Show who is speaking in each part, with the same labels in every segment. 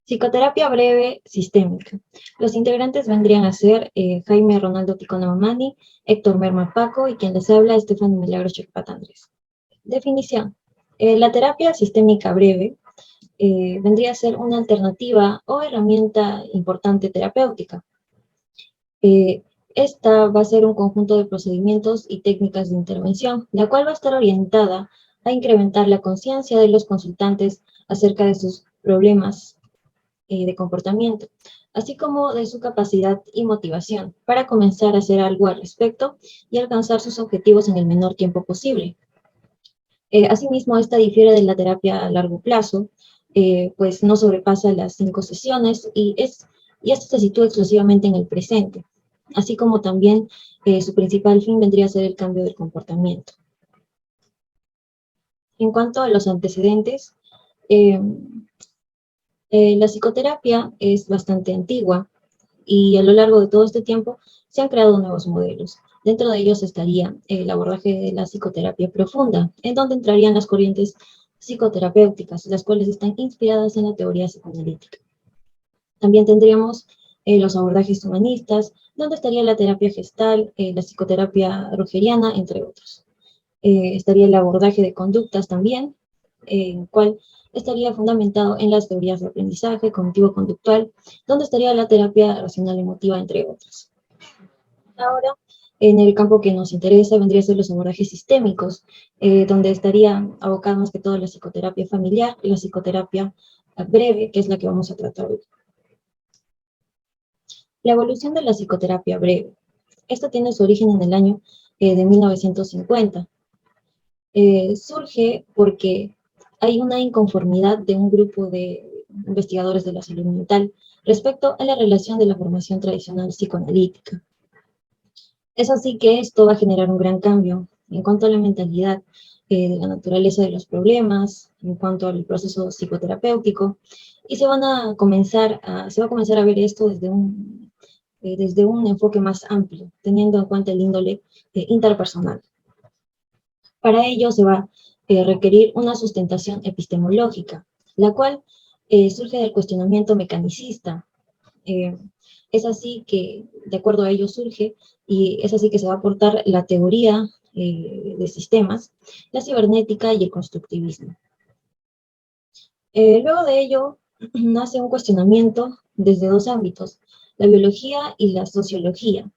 Speaker 1: Psicoterapia breve sistémica. Los integrantes vendrían a ser Jaime Ronaldo Ticona Mamani, Héctor Merma Paco y quien les habla, Estefany Milagros Checpat Andrés. Definición. La terapia sistémica breve vendría a ser una alternativa o herramienta importante terapéutica. Esta va a ser un conjunto de procedimientos y técnicas de intervención, la cual va a estar orientada a incrementar la conciencia de los consultantes acerca de sus problemas de comportamiento, así como de su capacidad y motivación para comenzar a hacer algo al respecto y alcanzar sus objetivos en el menor tiempo posible. Asimismo, esta difiere de la terapia a largo plazo, pues no sobrepasa las 5 sesiones y esto se sitúa exclusivamente en el presente, así como también su principal fin vendría a ser el cambio del comportamiento. En cuanto a los antecedentes, la psicoterapia es bastante antigua y a lo largo de todo este tiempo se han creado nuevos modelos. Dentro de ellos estaría el abordaje de la psicoterapia profunda, en donde entrarían las corrientes psicoterapéuticas, las cuales están inspiradas en la teoría psicoanalítica. También tendríamos los abordajes humanistas, donde estaría la terapia gestal, la psicoterapia rogeriana, entre otros. Estaría el abordaje de conductas también, en el cual estaría fundamentado en las teorías de aprendizaje cognitivo-conductual, donde estaría la terapia racional emotiva, entre otros. Ahora, en el campo que nos interesa vendría a ser los abordajes sistémicos, donde estaría abocada más que todo la psicoterapia familiar y la psicoterapia breve, que es la que vamos a tratar hoy. La evolución de la psicoterapia breve. Esta tiene su origen en el año de 1950. Surge porque hay una inconformidad de un grupo de investigadores de la salud mental respecto a la relación de la formación tradicional psicoanalítica. Es así que esto va a generar un gran cambio en cuanto a la mentalidad de la naturaleza de los problemas, en cuanto al proceso psicoterapéutico, y se va a comenzar a ver esto desde un enfoque más amplio, teniendo en cuenta el índole interpersonal. Para ello se va a requerir una sustentación epistemológica, la cual surge del cuestionamiento mecanicista. Es así que, de acuerdo a ello, surge y es así que se va a aportar la teoría de sistemas, la cibernética y el constructivismo. Luego de ello, nace un cuestionamiento desde dos ámbitos, la biología y la sociología.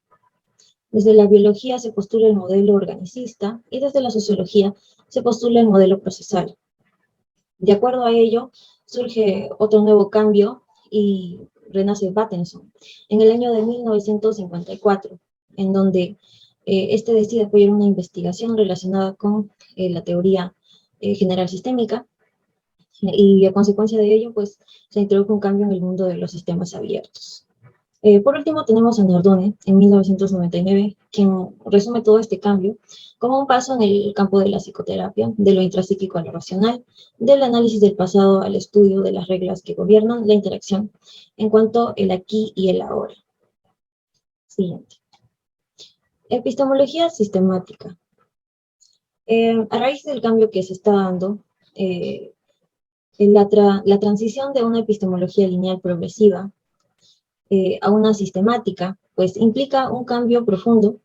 Speaker 1: Desde la biología se postula el modelo organicista y desde la sociología se postula el modelo procesal. De acuerdo a ello, surge otro nuevo cambio y renace Bateson en el año de 1954, en donde este decide apoyar una investigación relacionada con la teoría general sistémica y a consecuencia de ello, pues, se introdujo un cambio en el mundo de los sistemas abiertos. Por último, tenemos a Nardone en 1999, quien resume todo este cambio como un paso en el campo de la psicoterapia, de lo intrapsíquico a lo racional, del análisis del pasado al estudio de las reglas que gobiernan la interacción en cuanto el aquí y el ahora. Siguiente. Epistemología sistemática. A raíz del cambio que se está dando, la transición de una epistemología lineal progresiva a una sistemática, pues implica un cambio profundo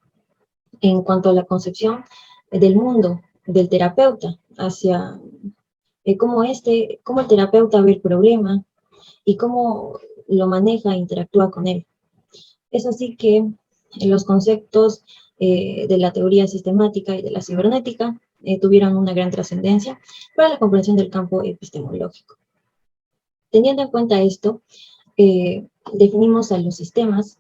Speaker 1: en cuanto a la concepción del mundo, del terapeuta, hacia cómo el terapeuta ve el problema y cómo lo maneja e interactúa con él. Es así que los conceptos de la teoría sistemática y de la cibernética tuvieron una gran trascendencia para la comprensión del campo epistemológico. Teniendo en cuenta esto, definimos a los sistemas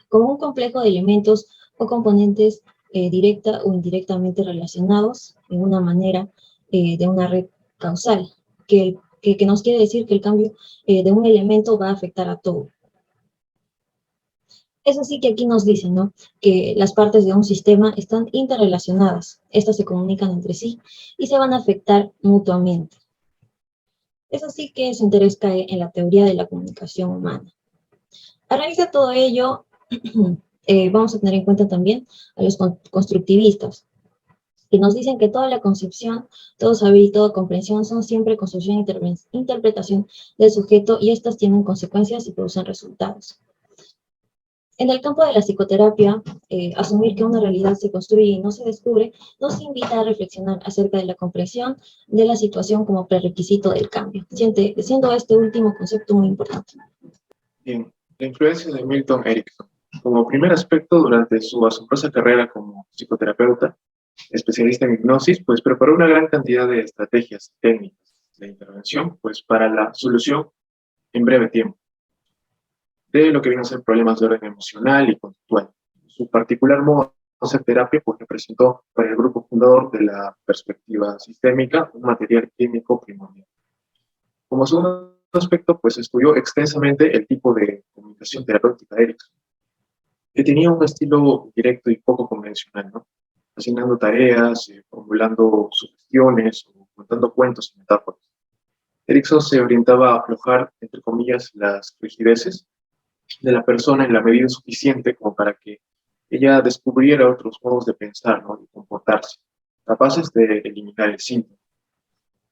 Speaker 1: como un complejo de elementos o componentes directa o indirectamente relacionados en una manera de una red causal, que nos quiere decir que el cambio de un elemento va a afectar a todo. Es así que aquí nos dicen, ¿no?, que las partes de un sistema están interrelacionadas, estas se comunican entre sí y se van a afectar mutuamente. Es así que su interés cae en la teoría de la comunicación humana. A raíz de todo ello, vamos a tener en cuenta también a los constructivistas. que nos dicen que toda la concepción, todo saber y toda comprensión son siempre construcción e interpretación del sujeto y estas tienen consecuencias y producen resultados. En el campo de la psicoterapia, asumir que una realidad se construye y no se descubre, nos invita a reflexionar acerca de la comprensión de la situación como prerequisito del cambio, siendo este último concepto muy importante.
Speaker 2: Bien, la influencia de Milton Erickson. Como primer aspecto, durante su asombrosa carrera como psicoterapeuta, especialista en hipnosis, pues preparó una gran cantidad de estrategias y técnicas de intervención, pues para la solución en breve tiempo de lo que vienen a ser problemas de orden emocional y conductual. Su particular modo de hacer terapia pues, representó para el grupo fundador de la perspectiva sistémica un material químico primordial. Como segundo aspecto, pues estudió extensamente el tipo de comunicación terapéutica de Erickson, que tenía un estilo directo y poco convencional, ¿no? Asignando tareas, formulando sugestiones o contando cuentos y metáforas. Erickson se orientaba a aflojar, entre comillas, las rigideces de la persona en la medida suficiente como para que ella descubriera otros modos de pensar, ¿no? De comportarse, capaces de eliminar el síntoma.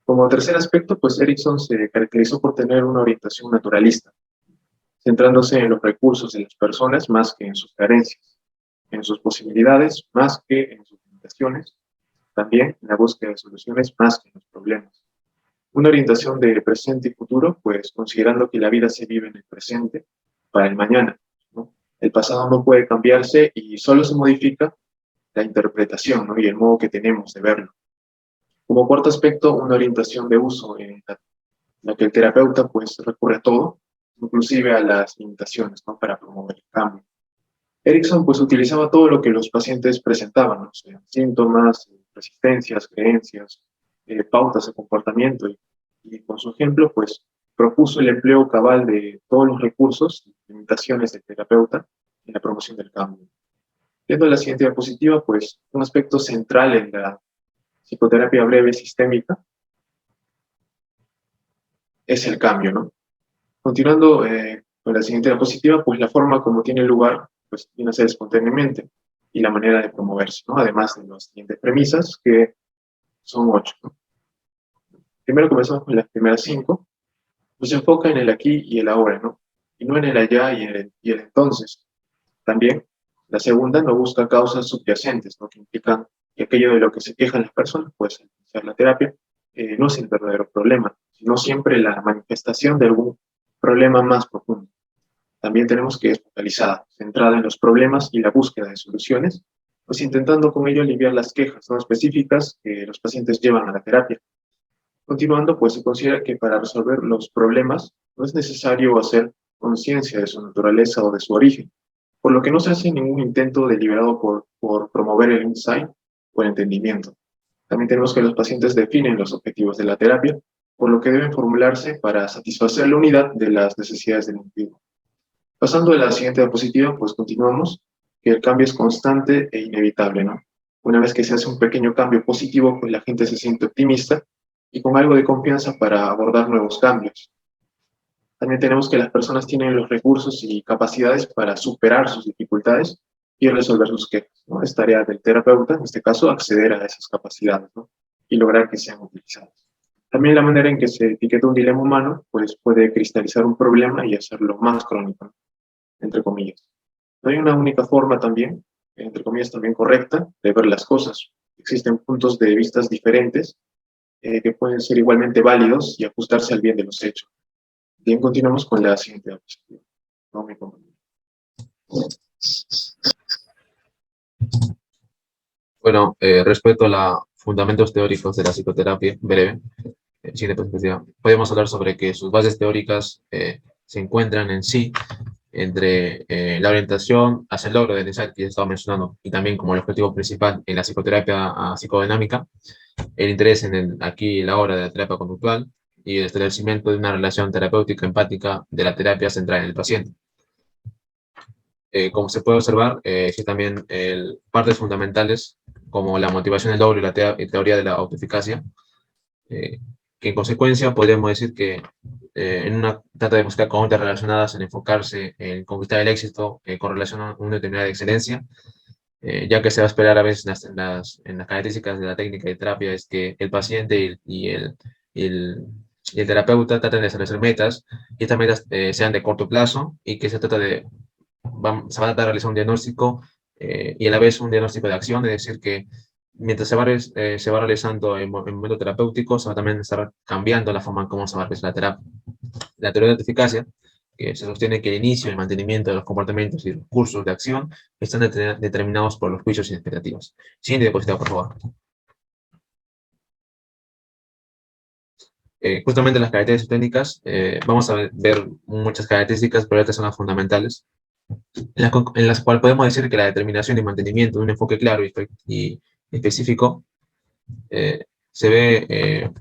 Speaker 2: Como tercer aspecto, pues Erickson se caracterizó por tener una orientación naturalista, centrándose en los recursos de las personas más que en sus carencias, en sus posibilidades más que en sus limitaciones, también en la búsqueda de soluciones más que en los problemas. Una orientación de presente y futuro, pues considerando que la vida se vive en el presente para el mañana, ¿no? El pasado no puede cambiarse y solo se modifica la interpretación, ¿no? Y el modo que tenemos de verlo. Como cuarto aspecto, una orientación de uso en la que el terapeuta pues recurre a todo, inclusive a las limitaciones, ¿no? Para promover el cambio. Erickson pues utilizaba todo lo que los pacientes presentaban, ¿no? O sea, síntomas, resistencias, creencias, pautas de comportamiento y con su ejemplo pues propuso el empleo cabal de todos los recursos y limitaciones del terapeuta en la promoción del cambio. Viendo la siguiente diapositiva, pues un aspecto central en la psicoterapia breve sistémica es el cambio, ¿no? Continuando con la siguiente diapositiva, pues la forma como tiene lugar, pues viene a ser espontáneamente y la manera de promoverse, ¿no? Además de las siguientes premisas, que son 8, ¿no? Primero comenzamos con las primeras 5, pues se enfoca en el aquí y el ahora, ¿no? Y no en el allá y el entonces. También, la segunda no busca causas subyacentes, ¿no? Que implican que aquello de lo que se quejan las personas, pues iniciar la terapia, no es el verdadero problema, sino siempre la manifestación de algún problema más profundo. También tenemos que es focalizada, centrada en los problemas y la búsqueda de soluciones, pues intentando con ello aliviar las quejas no específicas que los pacientes llevan a la terapia. Continuando, pues se considera que para resolver los problemas no es necesario hacer conciencia de su naturaleza o de su origen, por lo que no se hace ningún intento deliberado por promover el insight o el entendimiento. También tenemos que los pacientes definen los objetivos de la terapia, por lo que deben formularse para satisfacer la unidad de las necesidades del individuo. Pasando a la siguiente diapositiva, pues continuamos, que el cambio es constante e inevitable, ¿no? Una vez que se hace un pequeño cambio positivo, pues la gente se siente optimista y con algo de confianza para abordar nuevos cambios. También tenemos que las personas tienen los recursos y capacidades para superar sus dificultades y resolver sus quejas, ¿no? Es tarea del terapeuta, en este caso, acceder a esas capacidades, ¿no? Y lograr que sean utilizadas. También la manera en que se etiqueta un dilema humano, pues puede cristalizar un problema y hacerlo más crónico, ¿no? Entre comillas. No hay una única forma también, entre comillas también correcta, de ver las cosas. Existen puntos de vista diferentes que pueden ser igualmente válidos y ajustarse al bien de los hechos. Bien, continuamos con la siguiente diapositiva. No, mi compañero.
Speaker 3: Bueno, respecto a los fundamentos teóricos de la psicoterapia, breve, siguiente presentación, podemos hablar sobre que sus bases teóricas se encuentran en sí entre la orientación hacia el logro del insight que he estado mencionando y también como el objetivo principal en la psicoterapia psicodinámica, el interés en el aquí y la hora de la terapia conductual y el establecimiento de una relación terapéutica empática de la terapia centrada en el paciente. Como se puede observar, sí también partes fundamentales como la motivación del logro y la teoría de la autoeficacia, que en consecuencia podríamos decir que en una trata de buscar conductas relacionadas en enfocarse en conquistar el éxito con relación a una determinada excelencia, ya que se va a esperar a veces en las características de la técnica de terapia es que el paciente y el, y el terapeuta traten de establecer metas, y estas metas sean de corto plazo, y que se trata de, se va a tratar de realizar un diagnóstico y a la vez un diagnóstico de acción, es decir, que mientras se va realizando el momento terapéutico, se va también a estar cambiando la forma en cómo se va a realizar la terapia. La teoría de eficacia, que se sostiene que el inicio y el mantenimiento de los comportamientos y los cursos de acción están determinados por los juicios y expectativas. Siguiente diapositiva, por favor. Justamente las características técnicas, vamos a ver muchas características, pero estas son las fundamentales, en las cuales podemos decir que la determinación y mantenimiento de un enfoque claro y específico se ve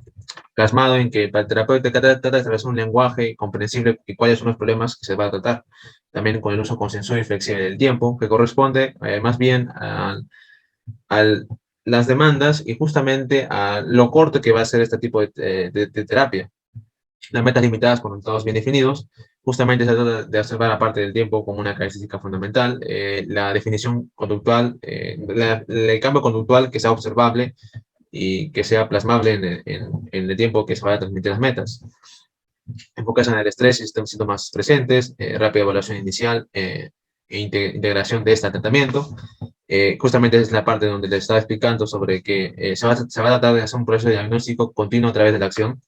Speaker 3: plasmado en que el terapeuta trata de establecer un lenguaje comprensible y cuáles son los problemas que se va a tratar. También con el uso consensuado y flexible del tiempo, que corresponde más bien a las demandas y justamente a lo corto que va a ser este tipo de terapia. Las metas limitadas con resultados bien definidos, justamente se trata de observar la parte del tiempo como una característica fundamental, la definición conductual, el cambio conductual que sea observable y que sea plasmable en el tiempo que se vaya a transmitir las metas. Enfocarse en el estrés y síntomas presentes, rápida evaluación inicial e integración de este tratamiento. Justamente es la parte donde les estaba explicando sobre que se va a tratar de hacer un proceso de diagnóstico continuo a través de la acción,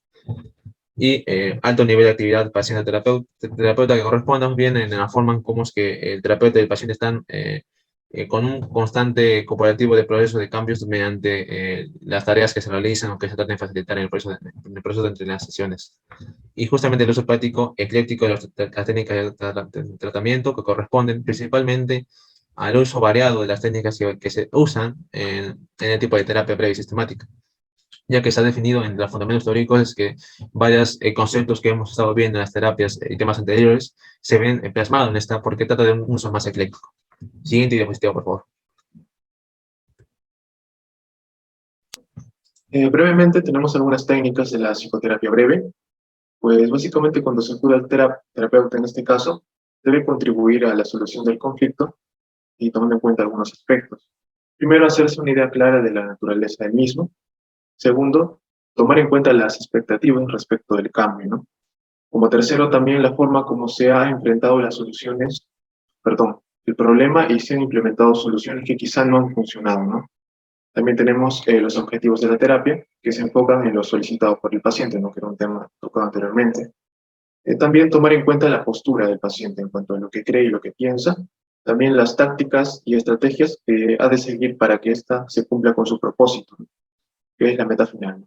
Speaker 3: y alto nivel de actividad paciente-terapeuta que corresponda bien en la forma en cómo es que el terapeuta y el paciente están con un constante cooperativo de progreso de cambios mediante las tareas que se realizan o que se traten de facilitar en el proceso entre las sesiones. Y justamente el uso práctico ecléctico de las técnicas de tratamiento que corresponden principalmente al uso variado de las técnicas que se usan en el tipo de terapia breve y sistemática, ya que se ha definido en los fundamentos teóricos es que varios conceptos que hemos estado viendo en las terapias y temas anteriores se ven plasmados en esta, porque trata de un uso más ecléctico. Siguiente diapositiva, por favor.
Speaker 2: Brevemente, tenemos algunas técnicas de la psicoterapia breve. Pues básicamente cuando se acude al terapeuta en este caso, debe contribuir a la solución del conflicto y tomando en cuenta algunos aspectos. Primero, hacerse una idea clara de la naturaleza del mismo. Segundo, tomar en cuenta las expectativas respecto del cambio, ¿no? Como tercero, también la forma como se ha enfrentado las soluciones, perdón, el problema y se han implementado soluciones que quizá no han funcionado, ¿no? También tenemos los objetivos de la terapia, que se enfocan en lo solicitado por el paciente, ¿no? Que era un tema tocado anteriormente. También tomar en cuenta la postura del paciente en cuanto a lo que cree y lo que piensa. También las tácticas y estrategias que ha de seguir para que ésta se cumpla con su propósito, ¿no? Que es la meta final.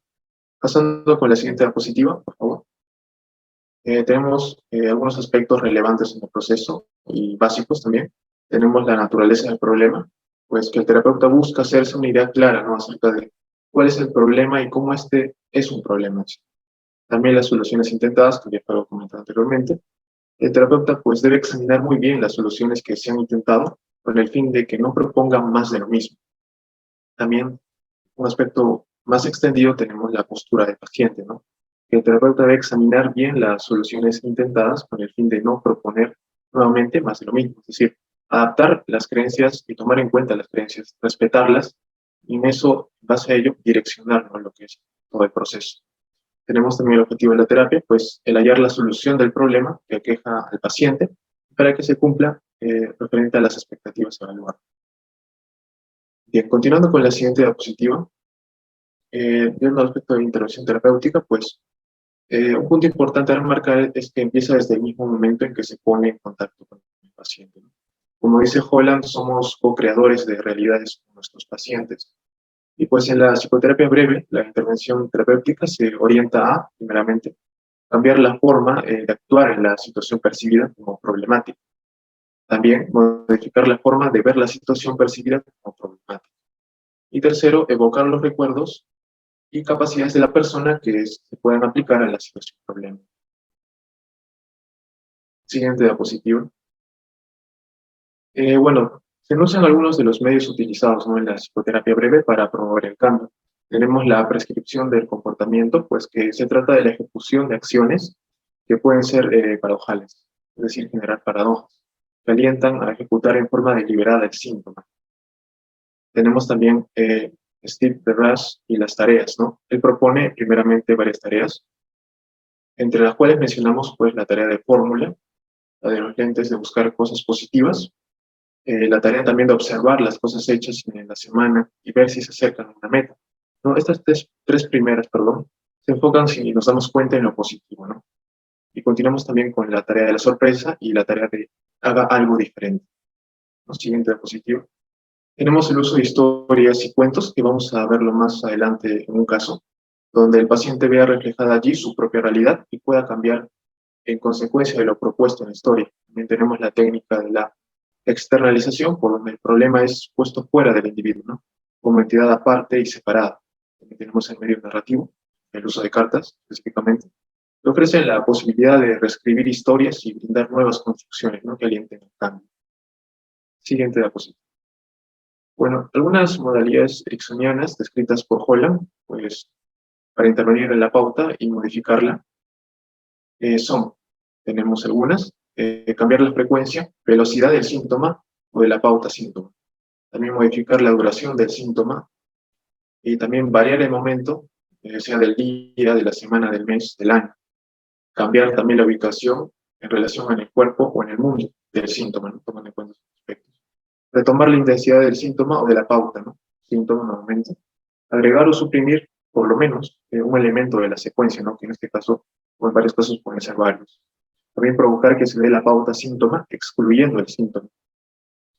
Speaker 2: Pasando con la siguiente diapositiva, por favor. Tenemos algunos aspectos relevantes en el proceso y básicos también. Tenemos la naturaleza del problema, pues que el terapeuta busca hacerse una idea clara, ¿no? Acerca de cuál es el problema y cómo este es un problema. También las soluciones intentadas, que ya fue comentado anteriormente. El terapeuta pues debe examinar muy bien las soluciones que se han intentado con el fin de que no propongan más de lo mismo. También un aspecto más extendido tenemos la postura del paciente, ¿no? Que el terapeuta debe examinar bien las soluciones intentadas con el fin de no proponer nuevamente más de lo mismo, es decir, adaptar las creencias y tomar en cuenta las creencias, respetarlas y en eso, en base a ello, direccionar, ¿no? Lo que es todo el proceso. Tenemos también el objetivo de la terapia, pues el hallar la solución del problema que aqueja al paciente para que se cumpla referente a las expectativas evaluadas. Bien, continuando con la siguiente diapositiva, viendo el aspecto de intervención terapéutica, pues un punto importante a remarcar es que empieza desde el mismo momento en que se pone en contacto con el paciente, ¿no? Como dice Holland, somos co-creadores de realidades con nuestros pacientes. Y pues en la psicoterapia breve, la intervención terapéutica se orienta a, primeramente, cambiar la forma de actuar en la situación percibida como problemática. También modificar la forma de ver la situación percibida como problemática. Y tercero, evocar los recuerdos y capacidades de la persona que se puedan aplicar a la situación problema. Siguiente diapositiva. Bueno, se usan algunos de los medios utilizados, ¿no? En la psicoterapia breve para promover el cambio. Tenemos la prescripción del comportamiento, pues que se trata de la ejecución de acciones que pueden ser paradojales, es decir, generar paradojas, que alientan a ejecutar en forma deliberada el síntoma. Tenemos también Steve Terrace y las tareas, ¿no? Él propone primeramente varias tareas, entre las cuales mencionamos pues la tarea de fórmula, la de los lentes de buscar cosas positivas, la tarea también de observar las cosas hechas en la semana y ver si se acercan a una meta, ¿no? Estas tres primeras, perdón, se enfocan si nos damos cuenta en lo positivo, ¿no? Y continuamos también con la tarea de la sorpresa y la tarea de haga algo diferente, ¿no? Siguiente diapositiva. Tenemos el uso de historias y cuentos, que vamos a verlo más adelante en un caso, donde el paciente vea reflejada allí su propia realidad y pueda cambiar en consecuencia de lo propuesto en la historia. También tenemos la técnica de la externalización, por donde el problema es puesto fuera del individuo, ¿no? Como entidad aparte y separada. También tenemos el medio narrativo, el uso de cartas específicamente, que ofrece la posibilidad de reescribir historias y brindar nuevas construcciones, ¿no? Que alienten el cambio. Siguiente diapositiva. Bueno, algunas modalidades ericksonianas descritas por Holland, pues para intervenir en la pauta y modificarla, tenemos algunas, cambiar la frecuencia, velocidad del síntoma o de la pauta síntoma. También modificar la duración del síntoma y también variar el momento, sea del día, de la semana, del mes, del año. Cambiar también la ubicación en relación en el cuerpo o en el mundo del síntoma, ¿no? Tomando en cuenta estos aspectos. Retomar la intensidad del síntoma o de la pauta, ¿no? Síntoma nuevamente. Agregar o suprimir, por lo menos, un elemento de la secuencia, ¿no? Que en este caso, o en varios casos, pueden ser varios. También provocar que se dé la pauta síntoma, excluyendo el síntoma.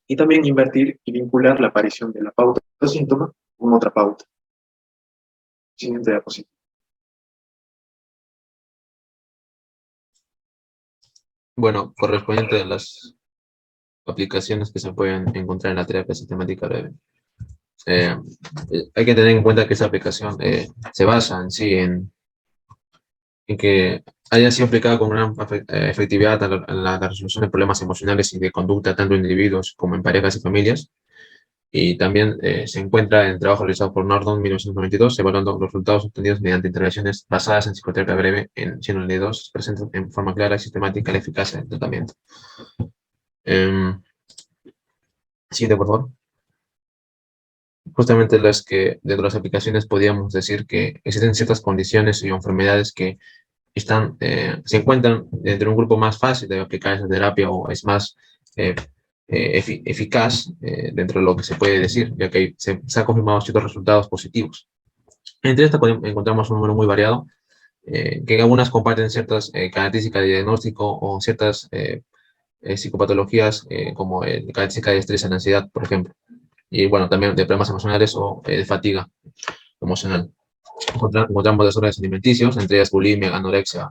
Speaker 2: Y también invertir y vincular la aparición de la pauta síntoma con otra pauta. Siguiente diapositiva.
Speaker 3: Bueno, correspondiente a las aplicaciones que se pueden encontrar en la terapia sistemática breve. Hay que tener en cuenta que esa aplicación se basa en sí en que haya sido aplicada con gran efectividad en la resolución de problemas emocionales y de conducta tanto en individuos como en parejas y familias. Y también se encuentra en el trabajo realizado por Nordon en 1992, evaluando los resultados obtenidos mediante intervenciones basadas en psicoterapia breve en 192, presentan en forma clara y sistemática la eficacia del tratamiento. Siguiente, por favor. Justamente las que dentro de las aplicaciones podríamos decir que existen ciertas condiciones y enfermedades que se encuentran dentro de un grupo más fácil de aplicar esa terapia o es más eficaz dentro de lo que se puede decir, ya que se han confirmado ciertos resultados positivos. Entre estas encontramos un número muy variado, que algunas comparten ciertas características de diagnóstico o ciertas psicopatologías como características de estrés y ansiedad, por ejemplo. Y bueno, también de problemas emocionales o de fatiga emocional. Encontramos desórdenes alimenticios, entre ellas bulimia, anorexia,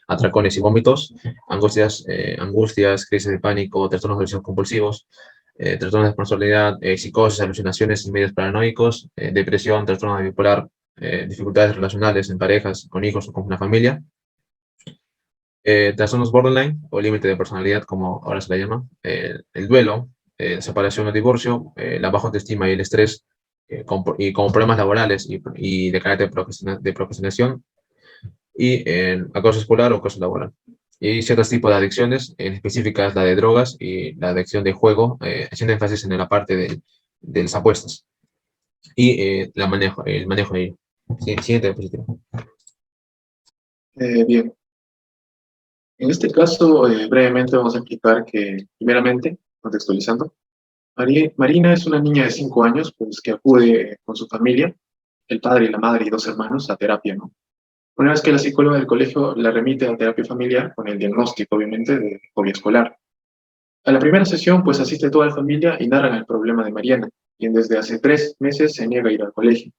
Speaker 3: atracones y vómitos, angustias, crisis de pánico, trastornos obsesivos compulsivos, trastornos de personalidad, psicosis, alucinaciones y medios paranoicos, depresión, trastorno bipolar, dificultades relacionales en parejas, con hijos o con una familia, trastornos borderline o límite de personalidad, como ahora se le llama, el duelo, separación o divorcio, la baja autoestima y el estrés, y como problemas laborales y de carácter de procrastinación, y acoso escolar o acoso laboral. Y ciertos tipos de adicciones, en específicas la de drogas y la adicción de juego, haciendo énfasis en la parte de las apuestas. Y el manejo de ello. Siguiente diapositiva.
Speaker 2: Bien. En este caso, brevemente vamos a explicar que, primeramente, contextualizando, Marina es una niña de 5 años, pues, que acude con su familia, el padre y la madre y 2 hermanos, a terapia, ¿no? Una vez que la psicóloga del colegio la remite a terapia familiar, con el diagnóstico, obviamente, de fobia escolar. A la primera sesión, pues, asiste toda la familia y narran el problema de Mariana, quien desde hace 3 meses se niega a ir al colegio.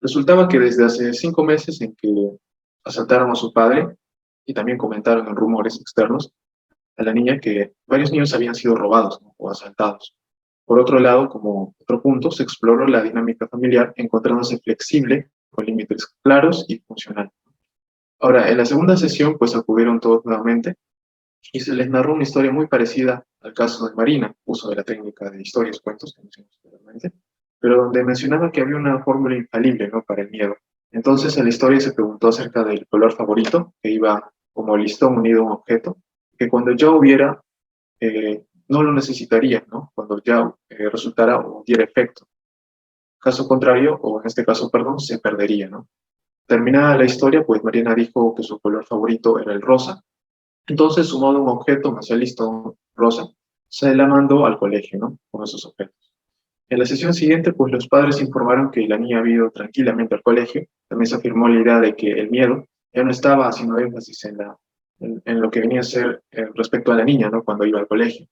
Speaker 2: Resultaba que desde hace 5 meses en que asaltaron a su padre, y también comentaron en rumores externos a la niña que varios niños habían sido robados, ¿no? O asaltados. Por otro lado, como otro punto, se exploró la dinámica familiar encontrándose flexible, con límites claros y funcional. Ahora, en la segunda sesión, pues acudieron todos nuevamente y se les narró una historia muy parecida al caso de Marina, uso de la técnica de historias, cuentos que mencionamos anteriormente, pero donde mencionaba que había una fórmula infalible, ¿no? Para el miedo. Entonces, en la historia se preguntó acerca del color favorito, que iba como listón unido a un objeto, que cuando ya hubiera, no lo necesitaría, ¿no? Cuando ya resultara o diera efecto. Caso contrario, o en este caso, perdón, se perdería, ¿no? Terminada la historia, pues Mariana dijo que su color favorito era el rosa. Entonces, sumado un objeto más el listón rosa, se la mandó al colegio, ¿no? Con esos objetos. En la sesión siguiente, pues los padres informaron que la niña había ido tranquilamente al colegio. También se afirmó la idea de que el miedo ya no estaba haciendo énfasis en lo que venía a ser respecto a la niña, ¿no? Cuando iba al colegio.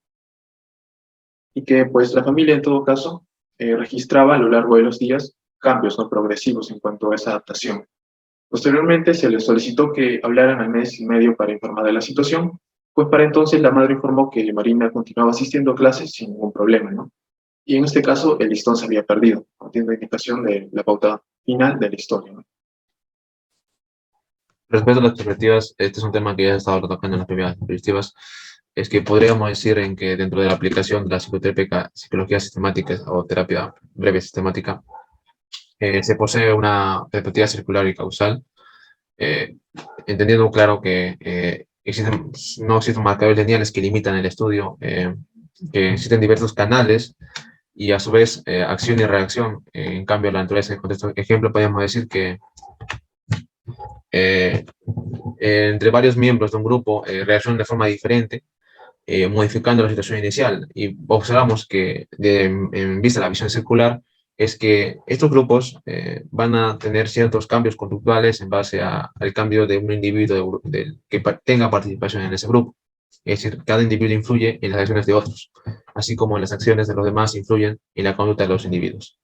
Speaker 2: Y que pues la familia en todo caso registraba a lo largo de los días cambios no progresivos en cuanto a esa adaptación. Posteriormente se les solicitó que hablaran al mes y medio para informar de la situación, pues para entonces la madre informó que Marina continuaba asistiendo a clases sin ningún problema, ¿no? Y en este caso el listón se había perdido, haciendo indicación de la pauta final de la historia, ¿no?
Speaker 3: Respecto a las perspectivas, este es un tema que ya he estado tocando en las primeras perspectivas, es que podríamos decir en que dentro de la aplicación de la psicología sistemática o terapia breve sistemática, se posee una perspectiva circular y causal, eh, entendiendo claro que no existen marcadores lineales que limitan el estudio, que existen diversos canales y a su vez acción y reacción. En cambio, la naturaleza en el contexto ejemplo, podríamos decir que eh, entre varios miembros de un grupo reaccionan de forma diferente, modificando la situación inicial. Y observamos que, en vista de la visión circular, es que estos grupos van a tener ciertos cambios conductuales en base al cambio de un individuo que tenga participación en ese grupo. Es decir, cada individuo influye en las acciones de otros, así como las acciones de los demás influyen en la conducta de los individuos.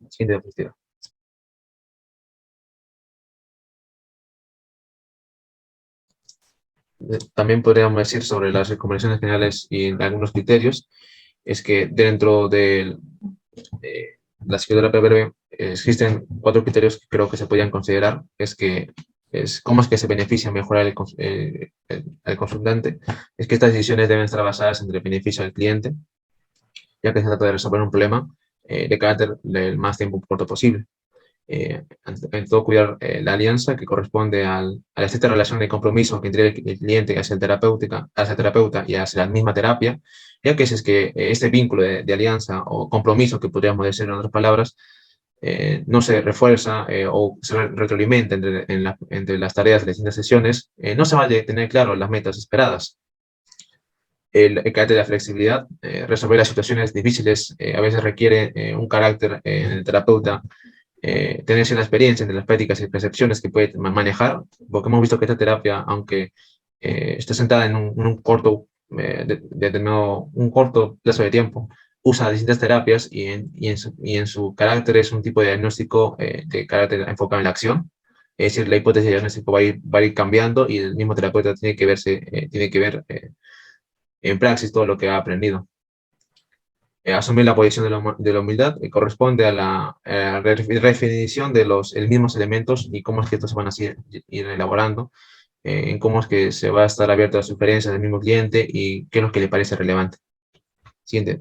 Speaker 3: Siguiente diapositiva. También podríamos decir sobre las recomendaciones generales y algunos criterios, es que dentro de la psicoterapia breve existen 4 criterios que creo que se podrían considerar. Cómo es que se beneficia mejorar el consultante, es que estas decisiones deben estar basadas en el beneficio del cliente, ya que se trata de resolver un problema de carácter del más tiempo corto posible. En todo, cuidar la alianza que corresponde a la estricta relación de compromiso que entre el cliente hacia el terapeuta y hacia la misma terapia, ya que es que este vínculo de alianza o compromiso, que podríamos decir en otras palabras, no se refuerza o se retroalimenta entre las tareas de las distintas sesiones, no se va a tener claro las metas esperadas. El carácter de la flexibilidad, resolver las situaciones difíciles, a veces requiere un carácter en el terapeuta, tener cierta experiencia entre las prácticas y percepciones que puede manejar, porque hemos visto que esta terapia, aunque esté sentada en un corto plazo de tiempo, usa distintas terapias y en su carácter es un tipo de diagnóstico de carácter enfocado en la acción. Es decir, la hipótesis de diagnóstico va a ir cambiando y el mismo terapeuta tiene que ver en praxis todo lo que ha aprendido. Asumir la posición de la humildad corresponde a la redefinición de los mismos elementos y cómo es que estos se van a ir elaborando, en cómo es que se va a estar abierto a las sugerencias del mismo cliente y qué es lo que le parece relevante. Siguiente.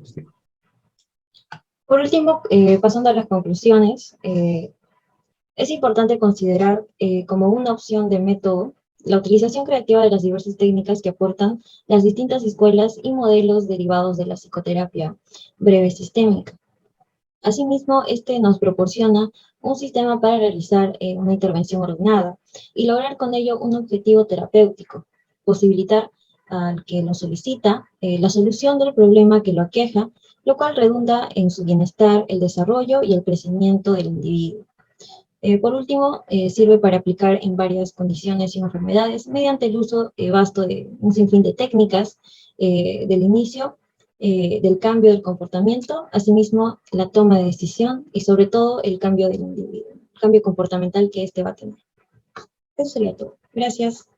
Speaker 1: Por último, pasando a las conclusiones, es importante considerar como una opción de método la utilización creativa de las diversas técnicas que aportan las distintas escuelas y modelos derivados de la psicoterapia breve sistémica. Asimismo, este nos proporciona un sistema para realizar una intervención ordenada y lograr con ello un objetivo terapéutico, posibilitar al que lo solicita la solución del problema que lo aqueja, lo cual redunda en su bienestar, el desarrollo y el crecimiento del individuo. Por último, sirve para aplicar en varias condiciones y enfermedades mediante el uso vasto de un sinfín de técnicas del inicio, del cambio del comportamiento, asimismo la toma de decisión y sobre todo el cambio del individuo, el cambio comportamental que éste va a tener. Eso sería todo. Gracias.